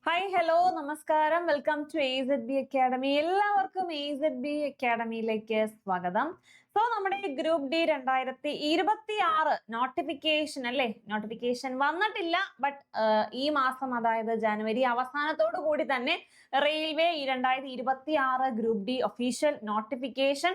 Hi hello നമസ്കാരം welcome to AZB academy. എല്ലാവർക്കും AZB അക്കാഡമിയിലേക്ക് സ്വാഗതം. സോ നമ്മുടെ ഗ്രൂപ്പ് ഡി 2026 നോട്ടിഫിക്കേഷൻ അല്ലേ, നോട്ടിഫിക്കേഷൻ വന്നിട്ടില്ല. ബട്ട് ഈ മാസം അതായത് ജനുവരി അവസാനത്തോടു കൂടി തന്നെ റെയിൽവേ ഈ 2026 group D official notification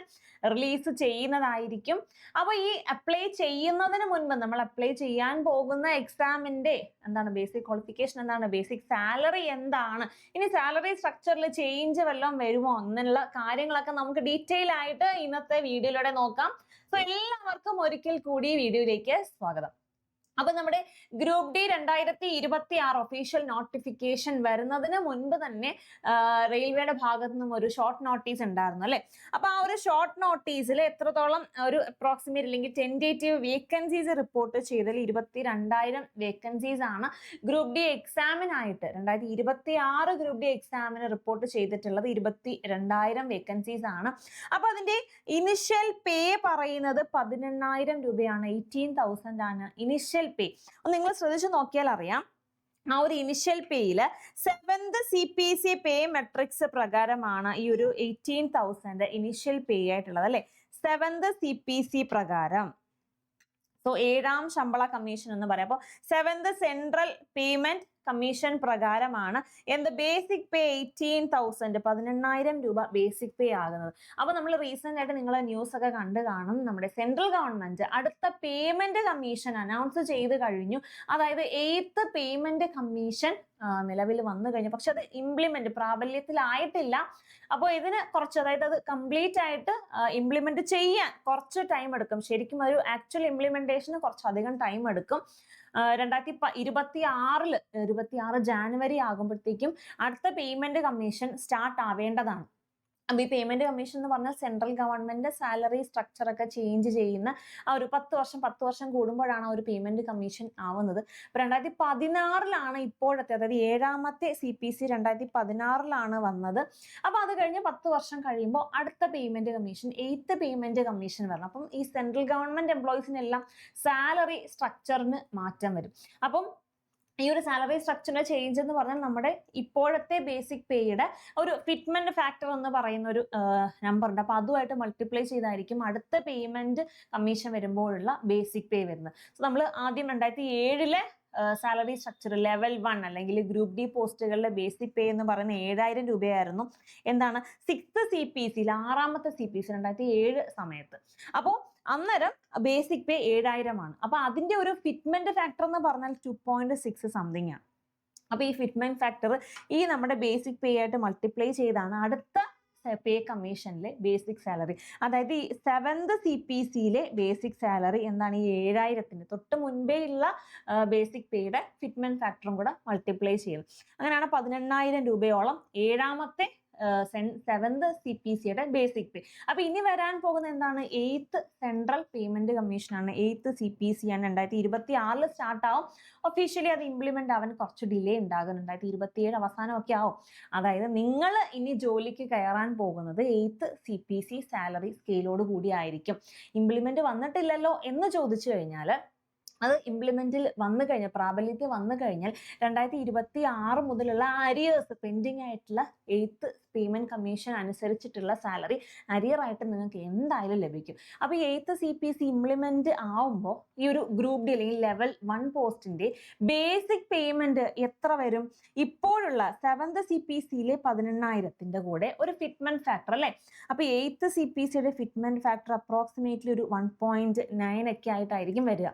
release ചെയ്യുന്നതായിരിക്കും. അപ്പൊ ഈ അപ്ലൈ ചെയ്യുന്നതിന് മുൻപ് നമ്മൾ അപ്ലൈ ചെയ്യാൻ പോകുന്ന എക്സാമിന്റെ എന്താണ് ബേസിക് ക്വാളിഫിക്കേഷൻ, എന്താണ് ബേസിക് സാലറി, എന്താണ് ഇനി സാലറി സ്ട്രക്ചറിൽ ചേഞ്ച് വല്ലതും വരുമോ എന്നുള്ള കാര്യങ്ങളൊക്കെ നമുക്ക് ഡീറ്റെയിൽ ആയിട്ട് ഇന്നത്തെ വീഡിയോയിലൂടെ നോക്കാം. സോ എല്ലാവർക്കും ഒരിക്കൽ കൂടി വീഡിയോയിലേക്ക് സ്വാഗതം. അപ്പൊ നമ്മുടെ ഗ്രൂപ്പ് ഡി 2026 ഒഫീഷ്യൽ നോട്ടിഫിക്കേഷൻ വരുന്നതിന് മുൻപ് തന്നെ റെയിൽവേയുടെ ഭാഗത്തു നിന്നും ഒരു ഷോർട്ട് നോട്ടീസ് ഉണ്ടായിരുന്നു അല്ലെ. അപ്പൊ ആ ഒരു ഷോർട്ട് നോട്ടീസിൽ എത്രത്തോളം ഒരു അപ്രോക്സിമേറ്റ് അല്ലെങ്കിൽ ടെൻറ്റേറ്റീവ് വേക്കൻസീസ് റിപ്പോർട്ട് ചെയ്തതിൽ 22,000 വേക്കൻസീസ് ആണ് ഗ്രൂപ്പ് ഡി എക്സാമിനായിട്ട് 2026 ഗ്രൂപ്പ് ഡി എക്സാമിന് റിപ്പോർട്ട് ചെയ്തിട്ടുള്ളത്. 22,000 വേക്കൻസീസ് ആണ്. അപ്പൊ അതിന്റെ ഇനിഷ്യൽ പേ പറയുന്നത് 18,000 രൂപയാണ്. 18,000 ആണ് ഇനിഷ്യൽ പേ. നിങ്ങൾ ശ്രദ്ധിച്ചു നോക്കിയാൽ അറിയാം, ആ ഒരു ഇനിഷ്യൽ പേയില് 7th CPC പേ മെട്രിക്സ് പ്രകാരമാണ് ഈ ഒരു 18,000 ഇനിഷ്യൽ പേ ആയിട്ടുള്ളത് അല്ലെ. 7th CPC പ്രകാരം, സോ 7ാം ശമ്പള കമ്മീഷൻ എന്ന് പറയാം. അപ്പോൾ 7th സെൻട്രൽ പേയ്മെന്റ് കമ്മീഷൻ പ്രകാരമാണ് എന്ത് ബേസിക് പേ 18,000 18,000 രൂപ ബേസിക് പേ ആകുന്നത്. അപ്പൊ നമ്മൾ റീസെന്റ് ആയിട്ട് നിങ്ങൾ ന്യൂസ് ഒക്കെ കണ്ടു കാണും, നമ്മുടെ സെൻട്രൽ ഗവൺമെന്റ് അടുത്ത പേയ്മെന്റ് കമ്മീഷൻ അനൗൺസ് ചെയ്ത് കഴിഞ്ഞു. അതായത് 8th പേയ്മെന്റ് കമ്മീഷൻ നിലവിൽ വന്നു കഴിഞ്ഞു. പക്ഷെ അത് ഇംപ്ലിമെന്റ് പ്രാബല്യത്തിലായിട്ടില്ല. അപ്പോൾ ഇതിന് കുറച്ച്, അതായത് അത് കംപ്ലീറ്റ് ആയിട്ട് ഇംപ്ലിമെന്റ് ചെയ്യാൻ കുറച്ച് ടൈം എടുക്കും. ശരിക്കും ഒരു ആക്ച്വൽ ഇംപ്ലിമെന്റേഷന് കുറച്ചധികം ടൈം എടുക്കും. 2026 ജാനുവരി ആകുമ്പോഴത്തേക്കും അടുത്ത പേയ്മെന്റ് കമ്മീഷൻ സ്റ്റാർട്ട് ആവേണ്ടതാണ്. അപ്പൊ ഈ പേയ്മെന്റ് കമ്മീഷൻ എന്ന് പറഞ്ഞാൽ സെൻട്രൽ ഗവൺമെന്റ് സാലറി സ്ട്രക്ചർ ഒക്കെ ചേഞ്ച് ചെയ്യുന്ന ആ ഒരു 10 വർഷം കൂടുമ്പോഴാണ് ആ ഒരു പേയ്മെന്റ് കമ്മീഷൻ ആവുന്നത്. 2016 ഇപ്പോഴത്തെ, അതായത് 7ാമത്തെ CPC 2016 വന്നത്. അപ്പൊ അത് കഴിഞ്ഞ് 10 വർഷം കഴിയുമ്പോൾ അടുത്ത payment commission 8th payment commission വരണം. അപ്പം ഈ സെൻട്രൽ ഗവൺമെന്റ് എംപ്ലോയീസിനെല്ലാം സാലറി സ്ട്രക്ചറിന് മാറ്റം വരും. അപ്പം ഈ ഒരു സാലറി സ്ട്രക്ചറിന്റെ ചേഞ്ച് എന്ന് പറഞ്ഞാൽ നമ്മുടെ ഇപ്പോഴത്തെ ബേസിക് പേയുടെ ഒരു ഫിറ്റ്മെന്റ് ഫാക്ടർ എന്ന് പറയുന്ന ഒരു നമ്പർ ഉണ്ട്. അപ്പൊ അതുമായിട്ട് മൾട്ടിപ്ലൈ ചെയ്തായിരിക്കും അടുത്ത പേയ്മെന്റ് കമ്മീഷൻ വരുമ്പോഴുള്ള ബേസിക് പേ വരുന്നത്. സോ നമ്മൾ ആദ്യം 2007 സാലറി സ്ട്രക്ചർ ലെവൽ 1 അല്ലെങ്കിൽ ഗ്രൂപ്പ് ഡി പോസ്റ്റുകളുടെ ബേസിക് പേ എന്ന് പറയുന്ന 7,000 രൂപയായിരുന്നു. എന്താണ് 6th CPC 6ാമത്തെ CPC 2007 സമയത്ത്. അപ്പോൾ അന്നേരം ബേസിക് പേ 7,000 ആണ്. അപ്പൊ അതിന്റെ ഒരു ഫിറ്റ്മെന്റ് ഫാക്ടർ എന്ന് പറഞ്ഞാൽ 2.6 സംതിങ് ആണ്. അപ്പൊ ഈ ഫിറ്റ്മെന്റ് ഫാക്ടർ ഈ നമ്മുടെ ബേസിക് പേ ആയിട്ട് മൾട്ടിപ്ലൈ ചെയ്താണ് അടുത്ത പേ കമ്മീഷനിലെ ബേസിക് സാലറി. അതായത് ഈ 7th CPCയിലെ ബേസിക് സാലറി എന്താണ് ഈ 7,000 തൊട്ട് മുൻപേ ഉള്ള ബേസിക് പേയുടെ ഫിറ്റ്മെന്റ് ഫാക്ടറും കൂടെ മൾട്ടിപ്ലൈ ചെയ്യും. അങ്ങനെയാണ് 18,000 രൂപയോളം 7ാമത്തെ 7th CPCയുടെ ബേസിക് പേ. അപ്പൊ ഇനി വരാൻ പോകുന്ന എന്താണ് 8th സെൻട്രൽ പേയ്മെന്റ് കമ്മീഷൻ ആണ്. 8th CPC ആണ് 2026 സ്റ്റാർട്ട് ആവും. ഒഫീഷ്യലി അത് ഇംപ്ലിമെന്റ് ആവാൻ കുറച്ച് ഡിലേ ഉണ്ടാകും. 2027 അവസാനമൊക്കെ ആവും. അതായത് നിങ്ങൾ ഇനി ജോലിക്ക് കയറാൻ പോകുന്നത് 8th CPC സാലറി സ്കെയിലോട് കൂടി ആയിരിക്കും. ഇംപ്ലിമെന്റ് വന്നിട്ടില്ലല്ലോ എന്ന് ചോദിച്ചു കഴിഞ്ഞാൽ അത് ഇംപ്ലിമെന്റിൽ വന്നു കഴിഞ്ഞാൽ, പ്രാബല്യത്തിൽ വന്നു കഴിഞ്ഞാൽ 2026 മുതലുള്ള അരിയേഴ്സ് പെൻഡിങ് ആയിട്ടുള്ള 8th പേയ്മെന്റ് കമ്മീഷൻ അനുസരിച്ചിട്ടുള്ള സാലറി അരിയർ ആയിട്ട് നിങ്ങൾക്ക് എന്തായാലും ലഭിക്കും. അപ്പൊ ഈ 8th CPC ഇംപ്ലിമെന്റ് ആവുമ്പോൾ ഈ ഒരു ഗ്രൂപ്പ് ഡി അല്ലെങ്കിൽ ലെവൽ 1 പോസ്റ്റിന്റെ ബേസിക് പേയ്മെന്റ് എത്ര വരും? ഇപ്പോഴുള്ള 7th CPCയിലെ 18,000 കൂടെ ഒരു ഫിറ്റ്മെന്റ് ഫാക്ടർ അല്ലെ. അപ്പൊ 8th CPCയുടെ ഫിറ്റ്മെന്റ് ഫാക്ടർ അപ്രോക്സിമേറ്റ്ലി ഒരു 1.9 ഒക്കെ ആയിട്ടായിരിക്കും വരിക.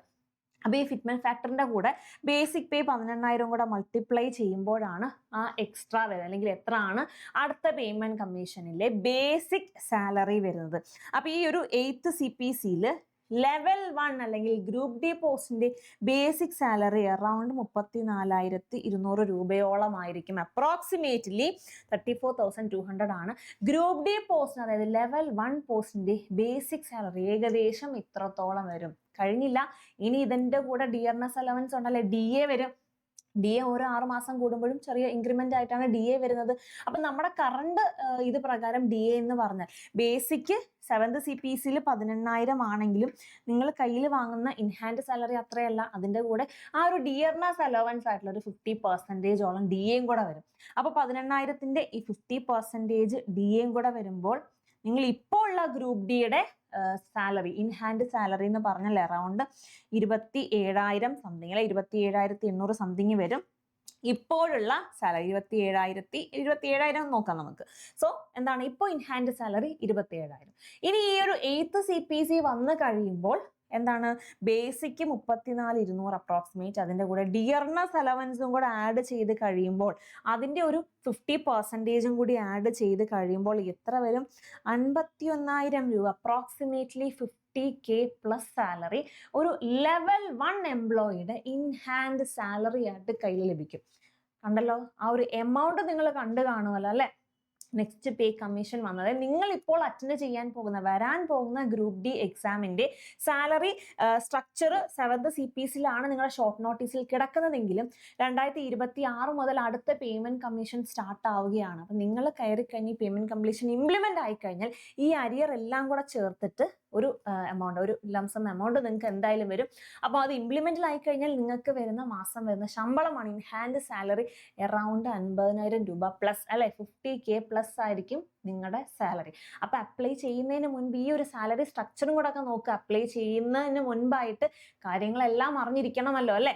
അപ്പൊ ഈ ഫിറ്റ്മെന്റ് ഫാക്ടറിന്റെ കൂടെ ബേസിക് പേ 18,000 കൂടെ മൾട്ടിപ്ലൈ ചെയ്യുമ്പോഴാണ് ആ എക്സ്ട്രാ വരുന്നത്, അല്ലെങ്കിൽ എത്ര ആണ് അടുത്ത പേയ്മെന്റ് കമ്മീഷനിലെ ബേസിക് സാലറി വരുന്നത്. അപ്പൊ ഈ ഒരു 8th CPCയിൽ ലെവൽ 1 അല്ലെങ്കിൽ ഗ്രൂപ്പ് ഡി പോസ്റ്റിന്റെ ബേസിക് സാലറി അറൌണ്ട് 34,200 രൂപയോളം ആയിരിക്കും. അപ്രോക്സിമേറ്റ്ലി 34,200 ആണ് ഗ്രൂപ്പ് ഡി പോസ്റ്റിന്, അതായത് ലെവൽ 1 പോസ്റ്റിന്റെ ബേസിക് സാലറി ഏകദേശം ഇത്രത്തോളം വരും. കഴിഞ്ഞില്ല, ഇനി ഇതിന്റെ കൂടെ ഡിയർനെസ് അലവൻസ് ഉണ്ടല്ലേ, DA വരും. DA ഓരോ 6 മാസം കൂടുമ്പോഴും ചെറിയ ഇൻക്രിമെന്റ് ആയിട്ടാണ് DA വരുന്നത്. അപ്പൊ നമ്മുടെ കറണ്ട് ഇത് പ്രകാരം DA എന്ന് പറഞ്ഞാൽ ബേസിക് 7th CPC 18,000 ആണെങ്കിലും നിങ്ങൾ കയ്യിൽ വാങ്ങുന്ന ഇൻഹാൻഡ് സാലറി അത്രയല്ല. അതിന്റെ കൂടെ ആ ഒരു ഡിയർനെസ് അലവൻസ് ആയിട്ടുള്ള ഒരു 50% DAയും കൂടെ വരും. അപ്പൊ 18,000ന്റെ ഈ 50% DAയും കൂടെ വരുമ്പോൾ നിങ്ങൾ ഇപ്പോൾ ഉള്ള ഗ്രൂപ്പ് ഡിയുടെ സാലറി, ഇൻഹാൻഡ് സാലറി എന്ന് പറഞ്ഞാൽ അറൗണ്ട് 27,000 സംതിങ് അല്ലെ 27,800 സംതിങ് വരും. ഇപ്പോഴുള്ള സാലറി 27,000 നോക്കാം നമുക്ക്. സോ എന്താണ് ഇപ്പോൾ ഇൻഹാൻഡ് സാലറി 27,000. ഇനി ഈ ഒരു 8th CPC വന്നു കഴിയുമ്പോൾ എന്താണ് ബേസിക് 34,200 അപ്രോക്സിമേറ്റ്, അതിന്റെ കൂടെ ഡിയർനെസ് അലവൻസും കൂടെ ആഡ് ചെയ്ത് കഴിയുമ്പോൾ അതിന്റെ ഒരു 50% കൂടി ആഡ് ചെയ്ത് കഴിയുമ്പോൾ എത്ര വരും? 51,000 രൂപ, അപ്രോക്സിമേറ്റ്ലി 50K പ്ലസ് സാലറി ഒരു ലെവൽ 1 എംപ്ലോയിയുടെ ഇൻഹാൻഡ് സാലറി ആയിട്ട് കയ്യിൽ ലഭിക്കും. കണ്ടല്ലോ, ആ ഒരു എമൗണ്ട് നിങ്ങൾ കണ്ടു കാണുമല്ലോ അല്ലെ. നെക്സ്റ്റ് പേ കമ്മീഷൻ വന്നത് നിങ്ങൾ ഇപ്പോൾ അറ്റൻഡ് ചെയ്യാൻ പോകുന്ന വരാൻ പോകുന്ന ഗ്രൂപ്പ് ഡി എക്സാമിന്റെ സാലറി സ്ട്രക്ചർ 7th CPCയിലാണ് നിങ്ങളുടെ ഷോർട്ട് നോട്ടീസിൽ കിടക്കുന്നതെങ്കിലും 2026 മുതൽ അടുത്ത പേയ്മെന്റ് കമ്മീഷൻ സ്റ്റാർട്ട് ആവുകയാണ്. അപ്പം നിങ്ങൾ കയറി കഴിഞ്ഞ് പേയ്മെന്റ് കംപ്ലീഷൻ ഇംപ്ലിമെന്റ് ആയി കഴിഞ്ഞാൽ ഈ അരിയർ എല്ലാം കൂടെ ചേർത്തിട്ട് ഒരു എമൗണ്ട്, ഒരു ലംസം എമൗണ്ട് നിങ്ങൾക്ക് എന്തായാലും വരും. അപ്പോൾ അത് ഇംപ്ലിമെന്റിൽ ആയി കഴിഞ്ഞാൽ നിങ്ങൾക്ക് മാസം വരുന്ന ശമ്പളമാണ് ഇൻഹാൻഡ് സാലറി അറൗണ്ട് 50,000 രൂപ പ്ലസ് അല്ലെ, 50K പ്ലസ് ആയിരിക്കും നിങ്ങളുടെ സാലറി. അപ്പൊ അപ്ലൈ ചെയ്യുന്നതിന് മുൻപ് ഈ ഒരു സാലറി സ്ട്രക്ചറും കൂടെ ഒക്കെ നോക്കുക. അപ്ലൈ ചെയ്യുന്നതിന് മുൻപായിട്ട് കാര്യങ്ങളെല്ലാം അറിഞ്ഞിരിക്കണമല്ലോ അല്ലെ.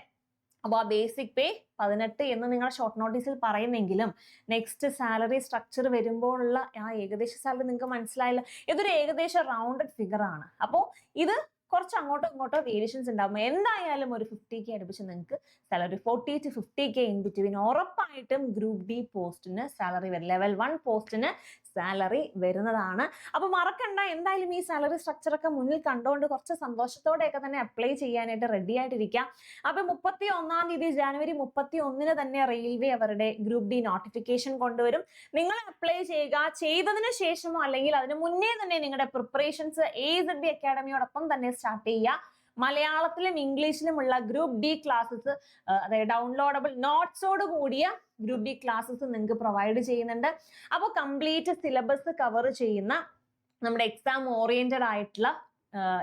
അപ്പോൾ ആ ബേസിക് പേ 18 എന്ന് നിങ്ങളുടെ ഷോർട്ട് നോട്ടീസിൽ പറയുന്നെങ്കിലും നെക്സ്റ്റ് സാലറി സ്ട്രക്ചർ വരുമ്പോഴുള്ള ആ ഏകദേശ സാലറി നിങ്ങൾക്ക് മനസ്സിലായില്ല. ഇതൊരു ഏകദേശം റൗണ്ടഡ് ഫിഗർ ആണ്. അപ്പോൾ ഇത് കുറച്ച് അങ്ങോട്ടോ ഇങ്ങോട്ടോ വേരിയേഷൻസ് ഉണ്ടാകും. എന്തായാലും ഒരു 50K അടുപ്പിച്ച് നിങ്ങൾക്ക് salary 40 to 50K in between ഉറപ്പായിട്ടും ഗ്രൂപ്പ് ഡി പോസ്റ്റിന് സാലറി വരും. ലെവൽ 1 പോസ്റ്റിന് സാലറി വരുന്നതാണ്. അപ്പൊ മറക്കണ്ട, എന്തായാലും ഈ സാലറി സ്ട്രക്ചർ ഒക്കെ മുന്നിൽ കണ്ടുകൊണ്ട് കുറച്ച് സന്തോഷത്തോടെയൊക്കെ തന്നെ അപ്ലൈ ചെയ്യാനായിട്ട് റെഡി ആയിട്ടിരിക്കാം. അപ്പൊ 31-ാം തീയതി ജനുവരി 31-ന് തന്നെ റെയിൽവേ അവരുടെ ഗ്രൂപ്പ് ഡി നോട്ടിഫിക്കേഷൻ കൊണ്ടുവരും. നിങ്ങൾ അപ്ലൈ ചെയ്യുക. ചെയ്തതിന് ശേഷമോ അല്ലെങ്കിൽ അതിന് മുന്നേ തന്നെ നിങ്ങളുടെ പ്രിപ്പറേഷൻസ് AZD അക്കാഡമിയോടൊപ്പം തന്നെ സ്റ്റാർട്ട് ചെയ്യുക. മലയാളത്തിലും ഇംഗ്ലീഷിലുമുള്ള ഗ്രൂപ്പ് ഡി ക്ലാസ്സസ്, അതായത് ഡൗൺലോഡബിൾ നോട്ട്സോട് കൂടിയ ഗ്രൂപ്പ് ഡി ക്ലാസ്സസ് നിങ്ങൾക്ക് പ്രൊവൈഡ് ചെയ്യുന്നുണ്ട്. അപ്പോൾ കംപ്ലീറ്റ് സിലബസ് കവർ ചെയ്യുന്ന നമ്മുടെ എക്സാം ഓറിയന്റഡ് ആയിട്ടുള്ള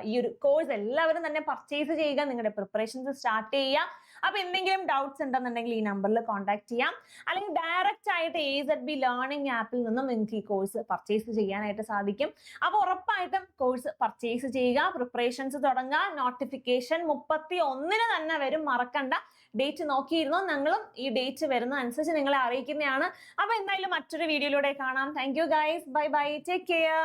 ഈ ഒരു കോഴ്സ് എല്ലാവരും തന്നെ പർച്ചേസ് ചെയ്യുക. നിങ്ങളുടെ പ്രിപ്പറേഷൻസ് സ്റ്റാർട്ട് ചെയ്യുക. അപ്പൊ എന്തെങ്കിലും ഡൗട്ട്സ് ഉണ്ടെന്നുണ്ടെങ്കിൽ ഈ നമ്പറിൽ കോൺടാക്ട് ചെയ്യാം. അല്ലെങ്കിൽ ഡയറക്റ്റ് ആയിട്ട് AZB ലേണിംഗ് ആപ്പിൽ നിന്നും നിങ്ങൾക്ക് ഈ കോഴ്സ് പർച്ചേസ് ചെയ്യാനായിട്ട് സാധിക്കും. അപ്പൊ ഉറപ്പായിട്ടും കോഴ്സ് പർച്ചേസ് ചെയ്യുക, പ്രിപ്പറേഷൻസ് തുടങ്ങുക. നോട്ടിഫിക്കേഷൻ 31-ന് തന്നെ വരും, മറക്കണ്ട. ഡേറ്റ് നോക്കിയിരുന്നോ? ഞങ്ങളും ഈ ഡേറ്റ് വരുന്ന അനുസരിച്ച് നിങ്ങളെ അറിയിക്കുന്നതാണ്. അപ്പൊ എന്തായാലും മറ്റൊരു വീഡിയോയിലൂടെ കാണാം. Thank you guys, bye bye, take care.